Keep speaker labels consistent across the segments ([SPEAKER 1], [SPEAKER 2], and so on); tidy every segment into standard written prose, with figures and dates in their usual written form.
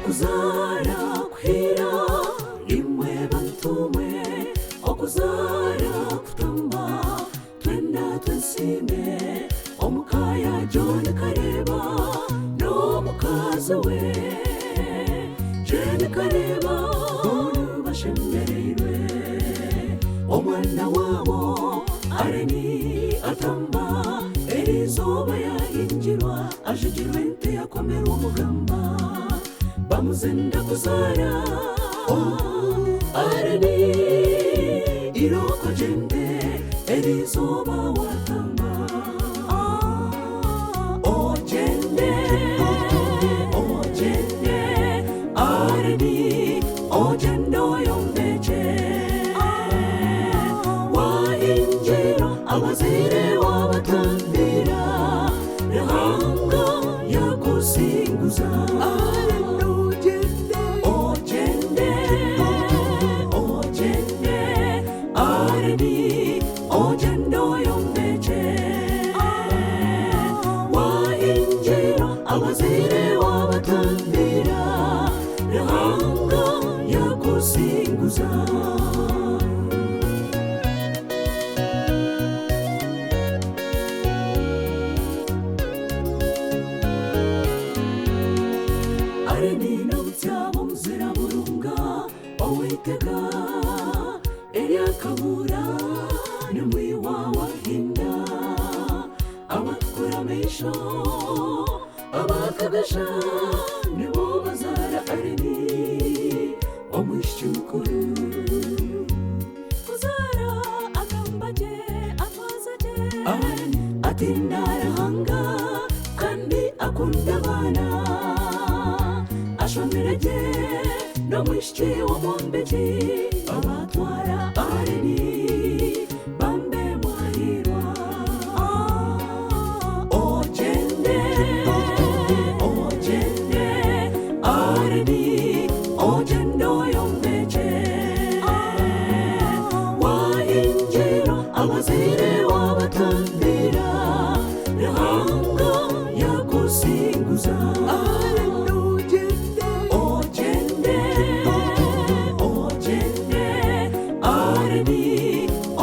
[SPEAKER 1] okuzara kuhira imwe bantumwe okuzara kutamba twenda twensime omukaya John Kareba no mukazi we John Kareba bashemererwe omwana wabo areni atamba erizoba yahinjirwa ajigirwe nte yakomera umugamba bamuzenda kuzara areni iroko jende erizoba watamba jende areni jendo yombeje wahinjira abazire wabatambira rahanga yakusinguza abazire wabatambira rahanga yakusinguza areni n'ubutyabo muzira burunga owitega eryakabura n'umwiwa wahinda abatkuramisho abakagasha nibo bazara areni omwishukuru kuzara akambaje atwazaje atindarahanga kandi akunda abana ashongereje no mwishiki w'omombeji abatwara areni bambe mwahirwa abazire wabatambira rahanga yakusinguza ojende areni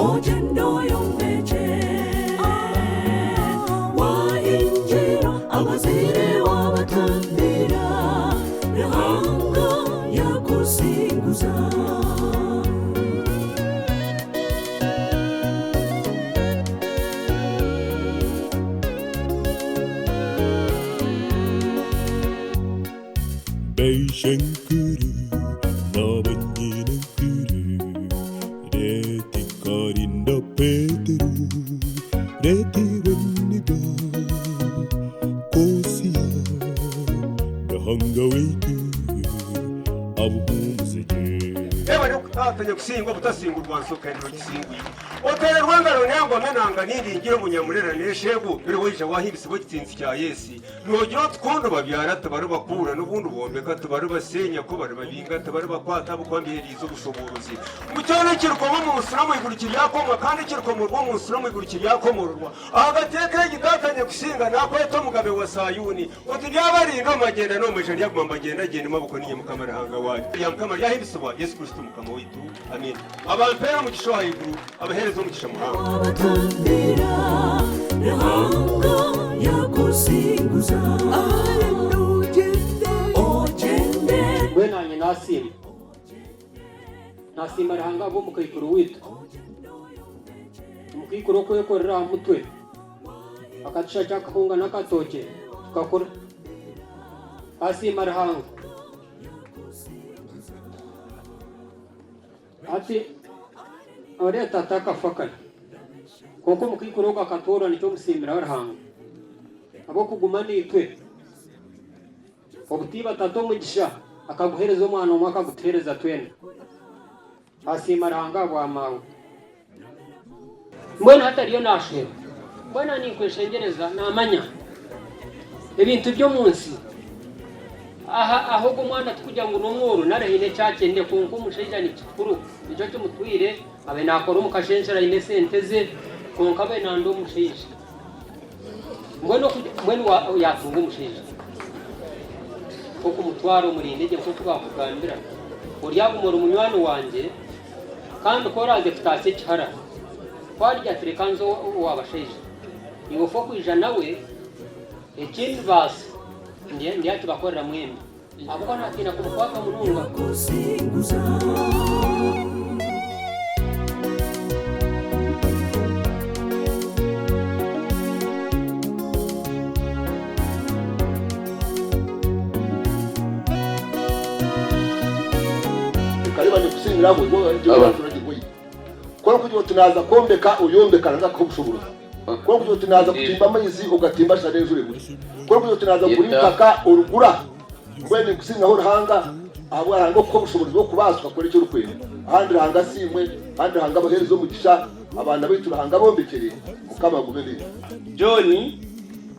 [SPEAKER 1] ojendo yombeje wahinjira abazire wabatambira rahanga yakusinguza
[SPEAKER 2] Shankuru Nabanyina Kuru Reti Karinda Petru Reti Veniga Kosia Gahanga Weiku Abuhumuseje
[SPEAKER 3] Ewa ni kutafanya kusingwa butasingurwa nsoka ndiro kisingwi Otele rwangaro nyango menanga nindi ngiro munyamurera neshego biri wija wahibise bo kitsinzi cya Yesi nogiro tkondo babyara tabari bakura n'ubundi bombeka tabari basenya ko bari babinga tabari bakwata bukwambirizo gushoboruzi mucyane kirko mu musiramu igurikira yakomwa kandi kirko mu rwo musiramu igurikira yakomorwa agateka gitatanye gusinga nako eto mugabe wa Sayuni oti byabarindo magenda no muje rya magenda genda maboko niye mukamara hanga wayo yamkamara yahibise wa Yesu Kristo mukama witu amen abampera mu gisho hayiguru abahereza mu gisha muhanga
[SPEAKER 1] abatambira rahanga yakusinguza ojende
[SPEAKER 4] wenanye nasima rahanga bo mukayikuru witu mukayikuru ko yakorera mutwe akatisha cyakahunga nakatoke tukakora asima rahanga ati ore tataka fakana koko mukayikuru ko akatora nicyo musimira rahanga abo kugumana itwe obutiba tato mugisha akaguhereza umwana umwe akagutereza twene asima rahanga bwa mawe mbona hatariyo nashwe mbona nikweshengereza namanya ibintu byo munsi aho umwana tukujya ngo numwuru narehine cyakende kunko mushija ni kikuru nicyo cyumutwire abe nakora umukashenshera ine senteze kunko abe nando mushija mbona yatunga umushija kuko umutwaro muri intege kuko twakugambira uryagumura umunywani wanje kandi ko raje tutase cyara kwarya trekanzo wabasheje ngo fo kwijana we ikindi basi ndiye ati bakorera mwembi avuga natina kumkwaka mununga
[SPEAKER 1] gusinguza
[SPEAKER 5] kalibane kusingira ngo turagirwe kwa kugira tunaza kombeka uyombeka naza kubushubuza kwa kugira tunaza kutimba amazi ugatimba sharejure gusa kwa kugira tunaza kuripaka urugura ngwene gusinga ho rahanga abo aranga ko bushubuza bwo kubaswa kore cyo rukwenda ahandi rahanga simwe ahandi rahanga abaherezo mugisha abana bitu rahanga bombekere mukama gubeli
[SPEAKER 6] John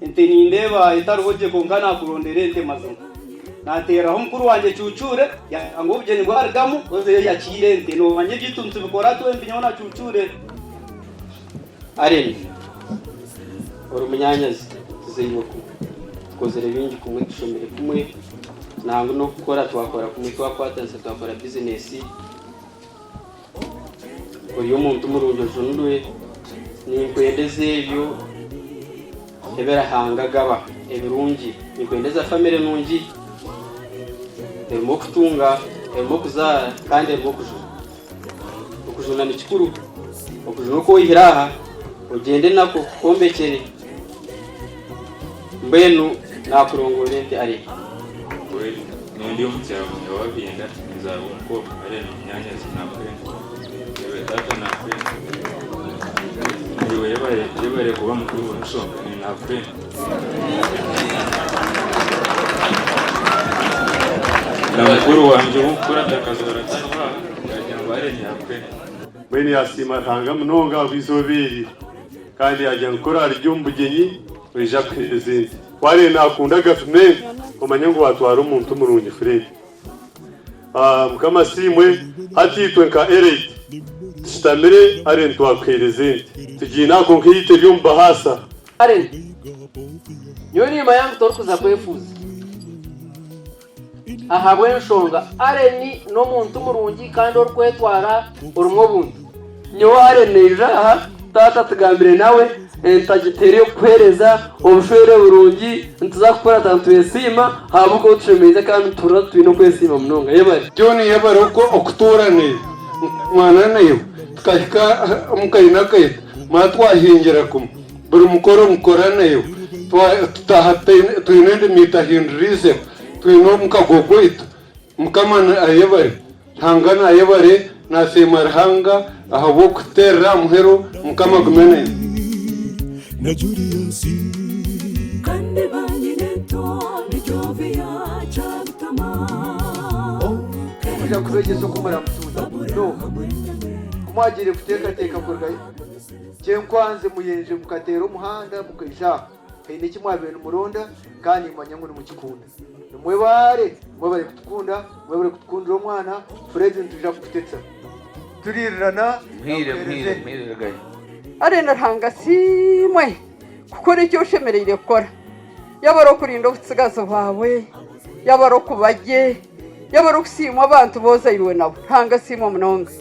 [SPEAKER 6] inteni ndeba itaruhoje kongana kuronderente mazungu natera ho mukuru wanje cucure angobye ni bwargamu oze yakirente no wanje gitunze bikora twembi nyona cucure areni orumunyanyazi tuzeyoku tukozere bingi kumwe dushomere kumwe nango no gukora twakora kumwe twakwatanse twakora business uyu muntu murunjo junduye ni kwendeze ibyo ebera hanga gaba ebirungi ni kwendeza family nungi kutunga kuzara kandi kujuna ni kikuru okujuna ko ihiraha ugende nako kombekere mbenu nakurongore nti ari
[SPEAKER 7] n'undi umucyaro wabinda nzaba uko ari imyanya sinakwe yewe data nakwe yewe kuba mukuru w'umusonga ni nakwe namukuru wanje ukura takazora tarwa kajya bare nyakwe
[SPEAKER 8] bene yasima tanga munonga bizobiri kandi ajya gukora aryumbugenyi urija kwezindi wale nakunda gafme komanya ngo batwara umuntu murungi Fred mukama simwe hatitwe nka ereit sitamire are ntwakwerezindi tugina ko nkite byumba hasa
[SPEAKER 9] are yoni mayangu torkuza kwefuza aha bwenshonga areni no muntu murungi kandi orkwetwara urumwo buntu nyo areneja aha tata tugambire nawe entagitere kwereza obushwere burungi ntuza gukora tantu yesima habuko tushemeze kandi turra twino kwesima munonga yebare
[SPEAKER 8] John yebare uko okuturane mwana nayo tukahika mukayina kayo matwahingira kum buri mukoro mukoranayo twinende mitahindirize twino mukagogoito mukamana ayebare hangana ayebare nasemar hanga ahabo kuterra muhero mukama gumene
[SPEAKER 2] na Julius
[SPEAKER 1] kandi banyineto nicovia chagtama
[SPEAKER 9] kuja kubegezo kumara mutunda no kumwagire kuteka teka kurgaye kyenkwanze muyenje mukatera umuhanda mukisha ine kimwabene muronda kandi manyangu mukikunda mwebare kutukunda mwebare kutukundira umwana Fred ntuje kutetsa turirana
[SPEAKER 10] mwire gaye
[SPEAKER 11] arena ntanga simwe gukora icyo ushemereye gukora yabaro kurinda ubutsigazo bawe yabaro kubajye yabaro kusimwa abantu boza iriwe nabo ntanga simwe munonga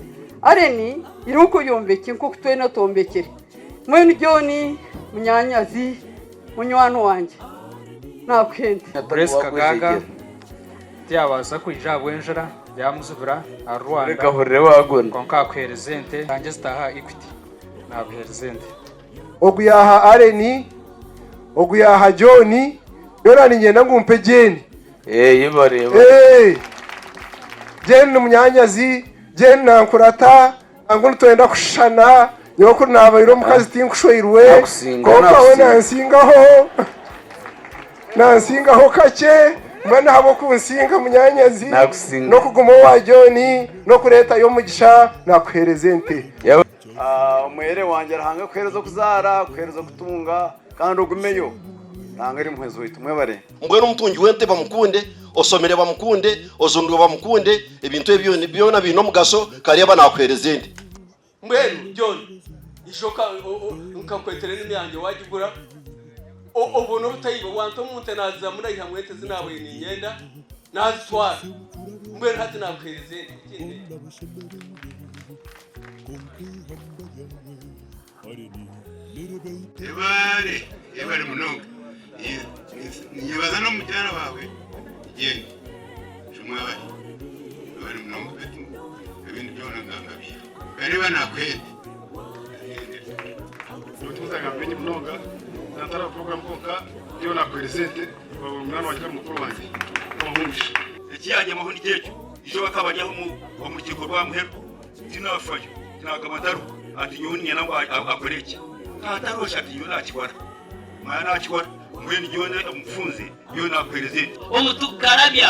[SPEAKER 11] areni iruko yombeke nkuko twena tombekere mwene John munyanyazi munywano wanje nakwende
[SPEAKER 10] Press Kagaga tyabaza kwija bwenjera byamuzubira arwanda
[SPEAKER 9] reka hore wagona
[SPEAKER 10] konka kwerezente kanje staha Equity nabuherzente
[SPEAKER 8] oguyaha areni oguyaha John yorani ngenda ngumpe Jeni
[SPEAKER 9] yebare
[SPEAKER 8] Jeni munyanyazi Jeni nankurata angunu twenda kushana nyoko nabayiro mukazi tinkushoyirwe koka we nansingaho kake mbana habo kunsinga munyanyazi no kuguma wa John no kureta yo mugisha nakwerezente
[SPEAKER 6] umwere wanje arahanga kwerezo kuzara kwerezo kutunga kandi ugumeyo nanga ari muhezo witumwe bare
[SPEAKER 5] mbwe n'umutungi wente bamukunde osomere bamukunde ozundwe bamukunde ibintu ebyo nibyo na bino mugaso kariya nakwerezende
[SPEAKER 6] mbwenu John ishoka nkakwetere n'imyange wagigura obono butayibo wanto munte naza muri hamwete zinawe ni nyenda
[SPEAKER 9] nazitwara mbere hati nakwereze ikindi
[SPEAKER 12] ebare munonga nibaza no mujyana wawe igenda shumwabaye ebare munonga bati ibintu byona ngangabira bari banakwete
[SPEAKER 13] tuzaga mbenye munonga natara program konka yo nakwerezete mwana wajya mukuru wanjye bamuhisha
[SPEAKER 12] ekiyanye mahoni cyecho ishoba kabanyaho mu rukiko rwa muhero sinafayo nagabadaru ati nyoni nyana ngo akoreke ntatarosha ati nyona akibara mwana akibara mwene nyona umfunze yo nakwerezete
[SPEAKER 14] umutukarabya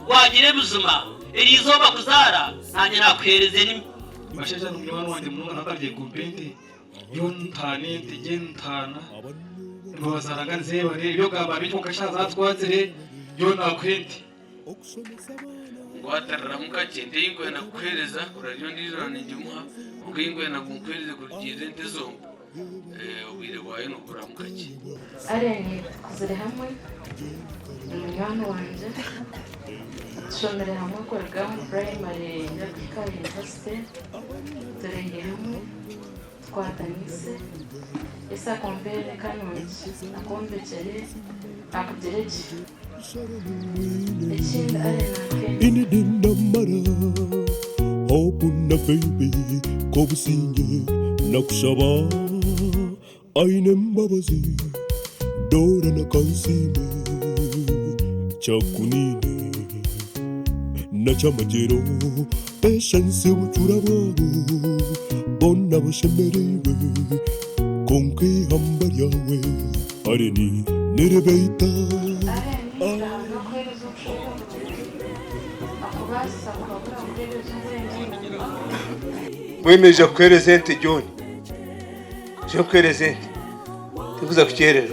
[SPEAKER 14] wagire buzima irizoba kuzara nanye nakwereze ni
[SPEAKER 15] bashaje n'umwana wanjye munonga nakarye kumpende yo ntane ntana bazaraga nzebare yo gaba bityo kashaza twazire yo nakwenti
[SPEAKER 16] watarara mukagende ingwe nakwereza uraryo ndizana njumuha ubwingwe nakwereze kugira ndizomba ubire wayo no kuramukake
[SPEAKER 17] areni kuzire hamwe umwana wanje shomere hamwe korega primary yakika university turenge hamwe twatanise esa kompere kanonji akombekere akugereje ikindi arena
[SPEAKER 2] inidinamara opuna baby kobusinye nakushaba aine mbabazi dora na kansime chakunine na chamajero eshanse bucura bwabo bona bashemerewe konke hamba yawe areni nerebeita
[SPEAKER 3] wemeje kwerezente John je kwerezente tuvuza kukerera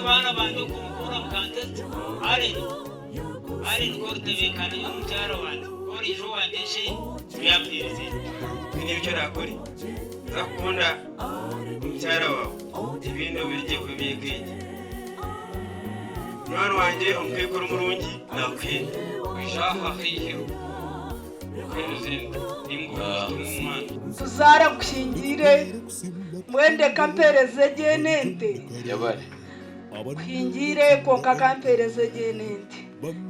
[SPEAKER 14] bana bando kumukura mukantete ari ngortebekana yo mucyaro wanje ori jo wandeshe yabwirize
[SPEAKER 12] n'ibyo nakora zakunda mucyaro wawe ibintu birye kubikije mwana wanjye umwekora umurungi nakwenda
[SPEAKER 16] wishaha hiyo
[SPEAKER 18] tuzara kushingire mwende kampereze genente
[SPEAKER 9] yabare
[SPEAKER 18] kwingire konka kampereze genente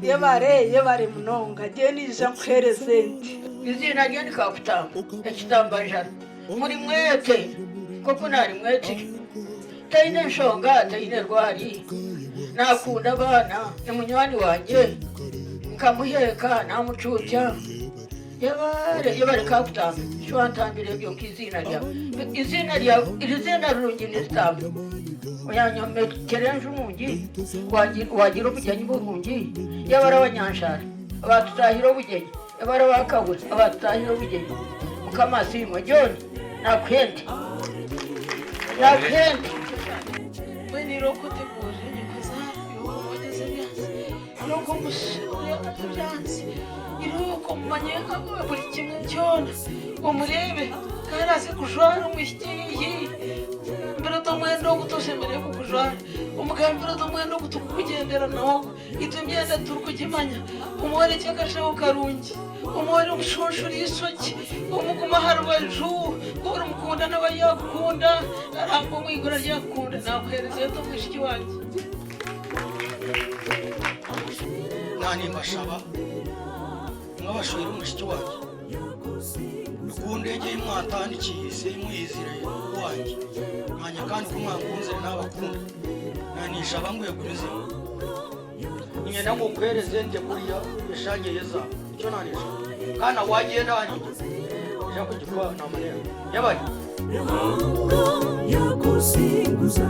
[SPEAKER 18] yebare munonga genija mperezente
[SPEAKER 19] izina ryo nikakutamba ekitambajana muri mwete koko nari mwete taine nshonga taine rwari nakunda abana ni munywani wanjye nkamuheka namucucya yebare kakutamba shwantambire byo kizina rya iri zina rurungine zitamba uyanyomekerenje umungi wagira ubugeni bw'urungi yabare abanyanshara abatutahira ubugeni yabare abakabura abatutahira ubugeni mukamasimo John nakwende
[SPEAKER 18] weniro kutegura nyikoza yogeze byanze nuko mushuri atabyanze iruko manyeka buri kimwe cyona umurebe karase kujwara umishyigiye mbere tomwendo gutoshemere kukujwara umugambiro tomwendo gutukugendera naho itumyenda turukugimanya umwore cyakashaho karungi umwore umushunshuri isoki umuguma harubaju uri mukunda n'abayakunda arango mwigura ryakunda nakwereze to mwishiki wanjye
[SPEAKER 20] nani mbashaba mwabashwira umushiki wanjye ukundege mwatandikiye se mwizire wanjye mwanya kandi kumwangunze n'abakunda nanisha bamwegurize nyina ngo kwereze nje kuriya yashage yeza cyo nanisha kana wagenda hani ja kujikwa na maneno yabari
[SPEAKER 1] yakusinguza